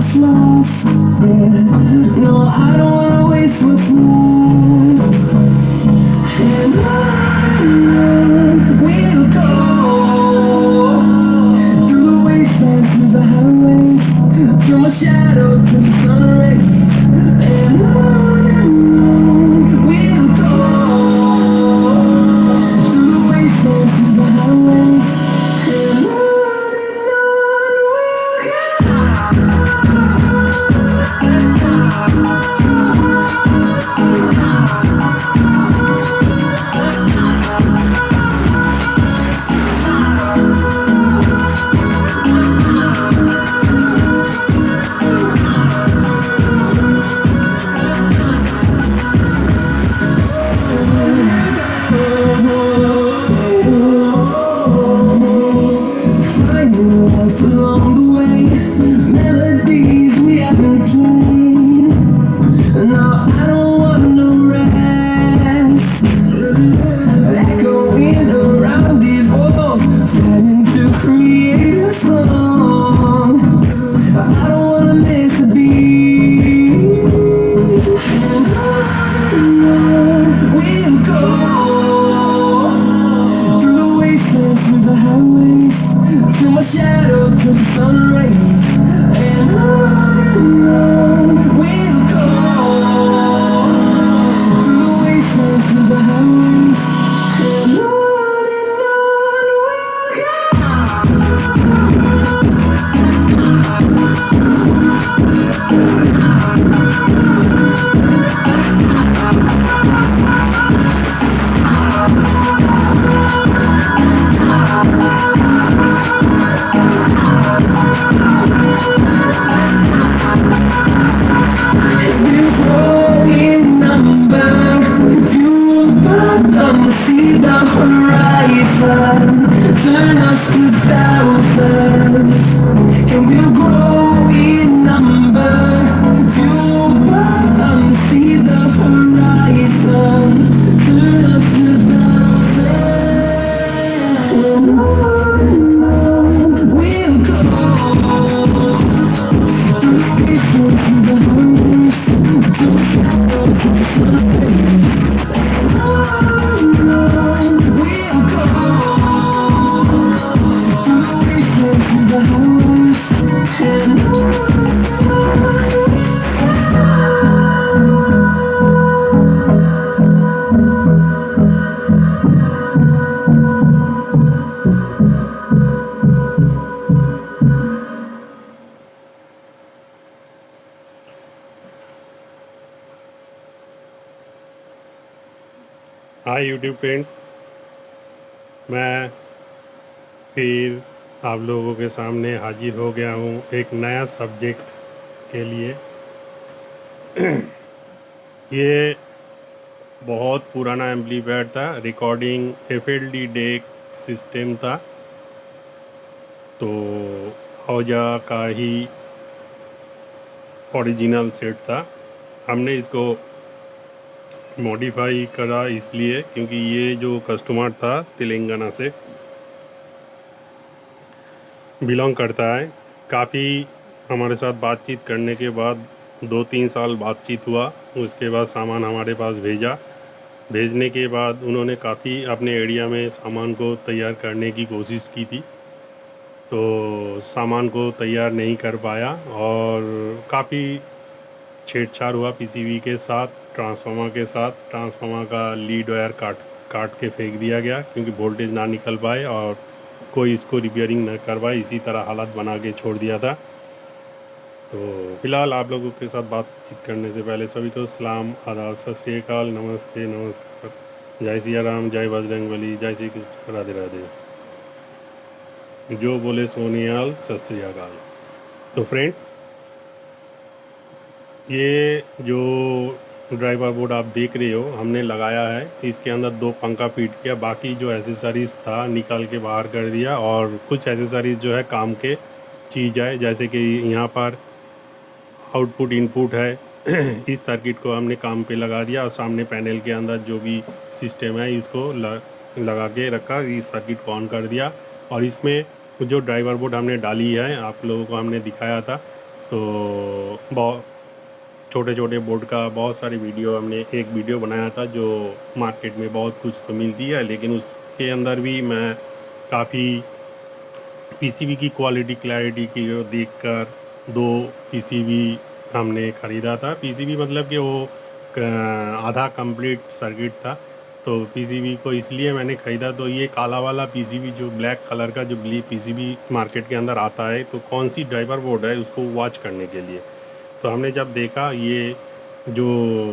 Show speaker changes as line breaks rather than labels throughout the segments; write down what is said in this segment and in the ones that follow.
what's lost. Yeah, no, I don't wanna waste what's left. And on we'll go through the wastelands, through the highways, from my shadow to the sun rays. And on we'll go through the wastelands, through the highways. And on we'll find new life along the way, melodies we haven't played. No, I don't want no rest. Echoing around these walls, fighting to create a song. I don't wanna miss a beat. And on we'll go through the wastelands, through the highways, from my shadow to the sun rays. And on we'll go through the wastelands, through the highways. And on we'll go. We'll grow in number, fueled by them to see the horizon, turn us to thousands. And we'll grow in number, fueled by them to see the horizon, turn us to thousands. And on we'll go through the wastelands, through the highways, from the shadow to the sun rays. And on we'll go through the wastelands, through the highways. And
hi YouTube friends, मैं फिर आप लोगों के सामने हाजिर हो गया हूँ एक नया सब्जेक्ट के लिए। ये बहुत पुराना एम्पलीफायर था, रिकॉर्डिंग FLD डेक सिस्टम था, तो औजा का ही ओरिजिनल सेट था। हमने इसको मॉडिफाई करा इसलिए क्योंकि ये जो कस्टमर था तेलंगाना से बिलोंग करता है। काफ़ी हमारे साथ बातचीत करने के बाद 2-3 साल बातचीत हुआ, उसके बाद सामान हमारे पास भेजने के बाद उन्होंने काफ़ी अपने एरिया में सामान को तैयार करने की कोशिश की थी, तो सामान को तैयार नहीं कर पाया और काफ़ी छेड़छाड़ हुआ पीसीबी के साथ, ट्रांसफार्मर के साथ। ट्रांसफार्मर का लीड वायर काट के फेंक दिया गया क्योंकि वोल्टेज ना निकल पाए और कोई इसको रिपेयरिंग न करवाए, इसी तरह हालत बना के छोड़ दिया था। तो फ़िलहाल आप लोगों के साथ बातचीत करने से पहले सभी को सलाम, आदाब, सत श्री अकाल, नमस्ते, नमस्कार, जय सिया राम, जय बजरंगबली, जय श्री कृष्ण, राधे राधे, जो बोले सोनियाल, सत श्री अकाल। तो फ्रेंड्स, ये जो ड्राइवर बोर्ड आप देख रहे हो हमने लगाया है, इसके अंदर 2 पंखा फिट किया, बाकी जो एसेसरीज़ था निकाल के बाहर कर दिया और कुछ एसेसरीज़ जो है काम के चीज़ है, जैसे कि यहाँ पर आउटपुट इनपुट है। इस सर्किट को हमने काम पे लगा दिया और सामने पैनल के अंदर जो भी सिस्टम है इसको लगा के रखा, इस सर्किट को ऑन कर दिया। और इसमें जो ड्राइवर बोर्ड हमने डाली है आप लोगों को हमने दिखाया था, तो बहुत छोटे छोटे बोर्ड का बहुत सारी वीडियो हमने एक वीडियो बनाया था जो मार्केट में बहुत कुछ तो मिलती है, लेकिन उसके अंदर भी मैं काफ़ी पीसीबी की क्वालिटी क्लैरिटी की देखकर दो पीसीबी हमने ख़रीदा था। पीसीबी मतलब कि वो आधा कंप्लीट सर्किट था, तो पीसीबी को इसलिए मैंने ख़रीदा। तो ये काला वाला पीसीबी जो ब्लैक कलर का जो पीसीबी मार्केट के अंदर आता है, तो कौन सी ड्राइवर बोर्ड है उसको वॉच करने के लिए। तो हमने जब देखा ये जो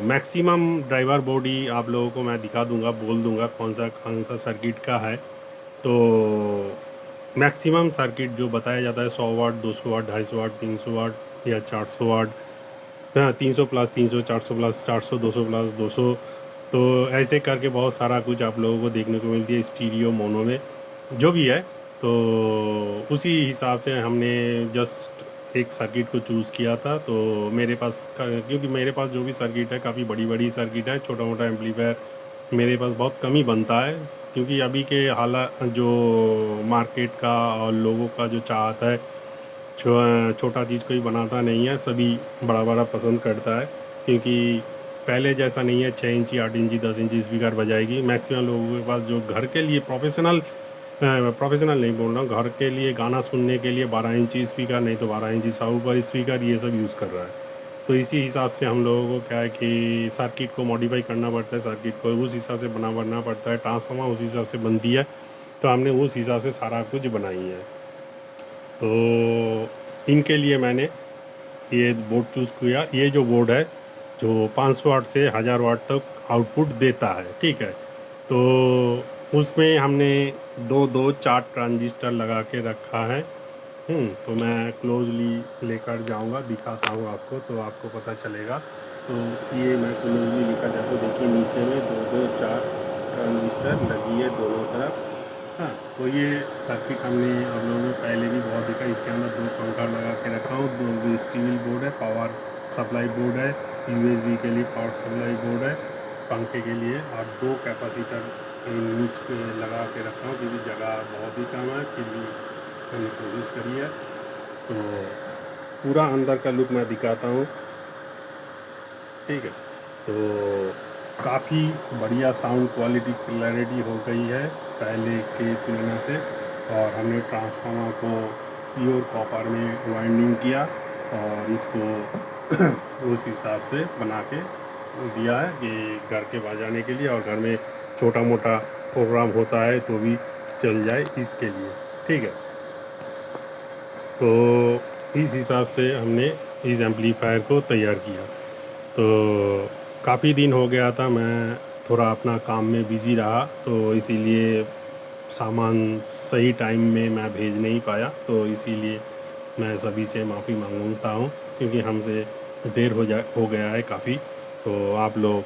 मैक्सिमम ड्राइवर बोर्ड ही आप लोगों को मैं दिखा दूंगा, बोल दूंगा कौन सा सर्किट का है। तो मैक्सिमम सर्किट जो बताया जाता है 100 वाट, 200 वाट, 250 वाट, 300 वाट या 400 वाट, हाँ 300 प्लस 300, 400 प्लस 400, 200 प्लस 200। तो ऐसे करके बहुत सारा कुछ आप लोगों को देखने को मिलती है स्टीरियो मोनो में जो भी है। तो उसी हिसाब से हमने जस्ट एक सर्किट को चूज़ किया था। तो मेरे पास क्योंकि मेरे पास जो भी सर्किट है काफ़ी बड़ी बड़ी सर्किट है, छोटा मोटा एम्पलीफायर मेरे पास बहुत कम ही बनता है, क्योंकि अभी के हालात जो मार्केट का और लोगों का जो चाहता है छोटा चीज़ कोई बनाता नहीं है, सभी बड़ा बड़ा पसंद करता है। क्योंकि पहले जैसा नहीं है 6 इंची 8 इंची 10 इंची स्पीकर बजाएगी। मैक्सिमम लोगों के पास जो घर के लिए प्रोफेशनल नहीं बोल रहा हूँ, घर के लिए गाना सुनने के लिए 12 इंची स्पीकर, नहीं तो 12 इंची साउंड स्पीकर, ये सब यूज़ कर रहा है। तो इसी हिसाब से हम लोगों को क्या है कि सर्किट को मॉडिफाई करना पड़ता है, सर्किट को उस हिसाब से बनाना पड़ता है, ट्रांसफार्मर उस हिसाब से बनती है। तो हमने उस हिसाब से सारा कुछ बनाई है। तो इनके लिए मैंने ये बोर्ड चूज़ किया। ये जो बोर्ड है जो 500 वाट से 1000 वाट तक आउटपुट देता है, ठीक है। तो उसमें हमने दो दो 4 ट्रांजिस्टर लगा के रखा है। तो मैं क्लोजली लेकर जाऊंगा, दिखाता हूँ आपको, तो आपको पता चलेगा। तो ये मैं क्लोजली लेकर जाता हूँ, देखिए नीचे में 2-2-4 ट्रांजिस्टर लगी है दोनों तरफ। हाँ, तो ये सर्किट हमने आप लोगों ने पहले भी बहुत देखा। इसके अंदर 2 पंखा लगा के रखा हूँ, 2 स्टील बोर्ड है, पावर सप्लाई बोर्ड है, यूएसबी के लिए पावर सप्लाई बोर्ड है पंखे के लिए, और 2 कैपेसिटर नीचे लगा के रखा हूँ क्योंकि जगह बहुत ही कम है, फिर भी मैंने कोशिश करी है। तो पूरा अंदर का लुक मैं दिखाता हूँ, ठीक है। तो काफ़ी बढ़िया साउंड क्वालिटी क्लैरिटी हो गई है पहले के तुलना से। और हमने ट्रांसफार्मर को प्योर कॉपर में वाइंडिंग किया और इसको उस हिसाब से बना के दिया है कि घर के बजाने के लिए, और घर में छोटा मोटा प्रोग्राम होता है तो भी चल जाए इसके लिए, ठीक है। तो इस हिसाब से हमने इस एम्पलीफायर को तैयार किया। तो काफ़ी दिन हो गया था, मैं थोड़ा अपना काम में बिज़ी रहा, तो इसीलिए सामान सही टाइम में मैं भेज नहीं पाया। तो इसीलिए मैं सभी से माफ़ी मांगता हूँ, क्योंकि हमसे देर हो गया है काफ़ी। तो आप लोग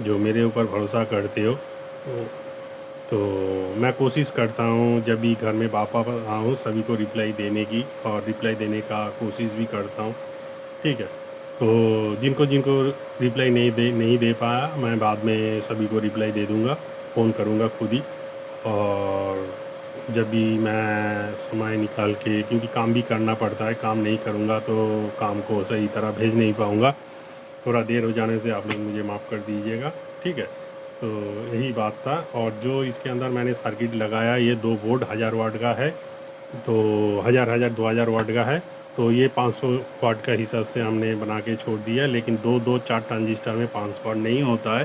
जो मेरे ऊपर भरोसा करते हो, तो मैं कोशिश करता हूँ जब भी घर में वापस आऊँ सभी को रिप्लाई देने की, और रिप्लाई देने का कोशिश भी करता हूँ, ठीक है। तो जिनको जिनको रिप्लाई नहीं दे पाया, मैं बाद में सभी को रिप्लाई दे दूँगा, फ़ोन करूँगा खुद ही। और जब भी मैं समय निकाल के, क्योंकि काम भी करना पड़ता है, काम नहीं करूँगा तो काम को सही तरह भेज नहीं पाऊँगा। थोड़ा देर हो जाने से आप लोग मुझे माफ़ कर दीजिएगा, ठीक है। तो यही बात था। और जो इसके अंदर मैंने सर्किट लगाया, ये 2 बोर्ड 1000 वाट का है, तो 2000 वाट का है। तो ये 500 वाट का हिसाब से हमने बना के छोड़ दिया, लेकिन 2-2-4 ट्रांजिस्टर में 500 वाट नहीं होता है,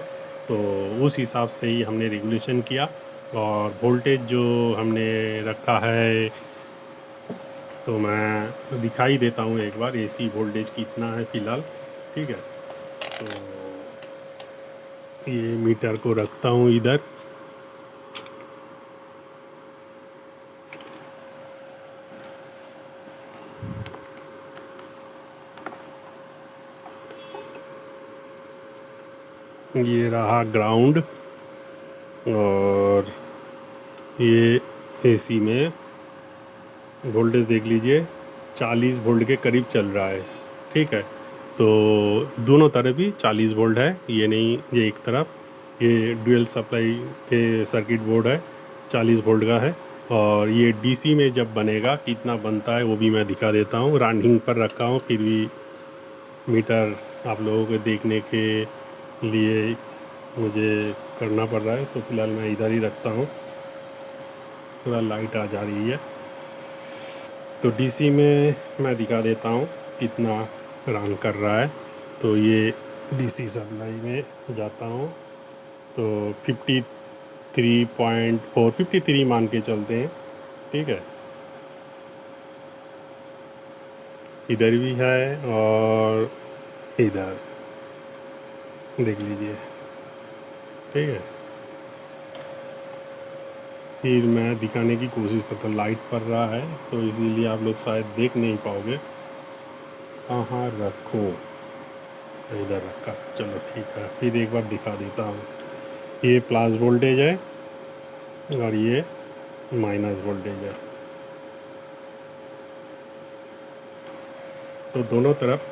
तो उस हिसाब से ही हमने रेगुलेशन किया। और वोल्टेज जो हमने रखा है, तो मैं दिखाई देता हूँ एक बार एसी वोल्टेज कितना है फ़िलहाल, ठीक है। तो ये मीटर को रखता हूँ इधर, ये रहा ग्राउंड, और ये एसी में वोल्टेज देख लीजिए 40 वोल्ट के करीब चल रहा है, ठीक है। तो दोनों तरफ ही 40 वोल्ट है, ये नहीं ये एक तरफ, ये ड्यूअल सप्लाई के सर्किट बोर्ड है, 40 वोल्ट का है। और ये डीसी में जब बनेगा कितना बनता है वो भी मैं दिखा देता हूँ। रनिंग पर रखा हूँ, फिर भी मीटर आप लोगों को देखने के लिए मुझे करना पड़ रहा है, तो फिलहाल मैं इधर ही रखता हूँ। थोड़ा लाइट आ जा रही है, तो डीसी में मैं दिखा देता हूँ कितना रन कर रहा है। तो ये डीसी सप्लाई में जाता हूँ तो 53.4 53 मान के चलते हैं, ठीक है। इधर भी है और इधर देख लीजिए, ठीक है। फिर मैं दिखाने की कोशिश करता हूँ, लाइट पड़ रहा है तो इसीलिए आप लोग शायद देख नहीं पाओगे। कहाँ रखूँ, इधर रखा, चलो ठीक है। फिर एक बार दिखा देता हूँ। ये प्लस वोल्टेज है और ये माइनस वोल्टेज है, तो दोनों तरफ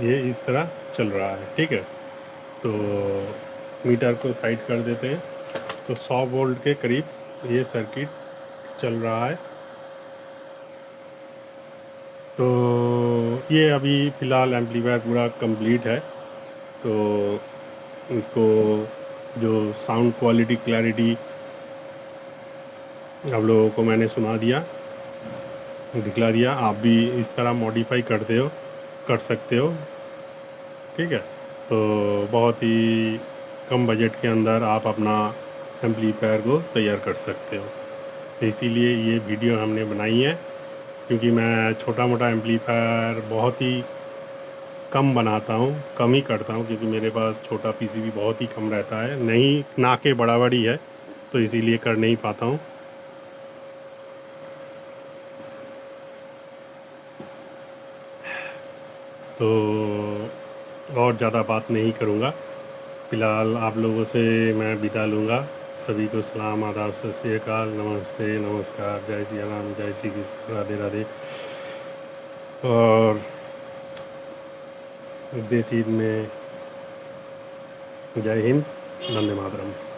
ये इस तरह चल रहा है, ठीक है। तो मीटर को साइड कर देते हैं, तो 100 वोल्ट के करीब ये सर्किट चल रहा है। तो ये अभी फ़िलहाल एम्पलीफायर पूरा कंप्लीट है, तो इसको जो साउंड क्वालिटी क्लैरिटी आप लोगों को मैंने सुना दिया, दिखला दिया। आप भी इस तरह मॉडिफाई कर सकते हो, ठीक है। तो बहुत ही कम बजट के अंदर आप अपना एम्पलीफायर को तैयार कर सकते हो। तो इसीलिए ये वीडियो हमने बनाई है, क्योंकि मैं छोटा मोटा एम्पलीफायर बहुत ही कम बनाता हूँ, कम ही करता हूँ, क्योंकि मेरे पास छोटा पीसीबी बहुत ही कम रहता है, नहीं ना के बराबर ही है, तो इसीलिए कर नहीं पाता हूँ। तो और ज़्यादा बात नहीं करूँगा, फ़िलहाल आप लोगों से मैं विदा लूँगा। सभी को सलाम, आदाब, सत श्री अकाल, नमस्ते, नमस्कार, जय श्री राम, जय श्री कृष्ण, राधे राधे। और देश हिंद में जय हिंद, वंदे मातरम।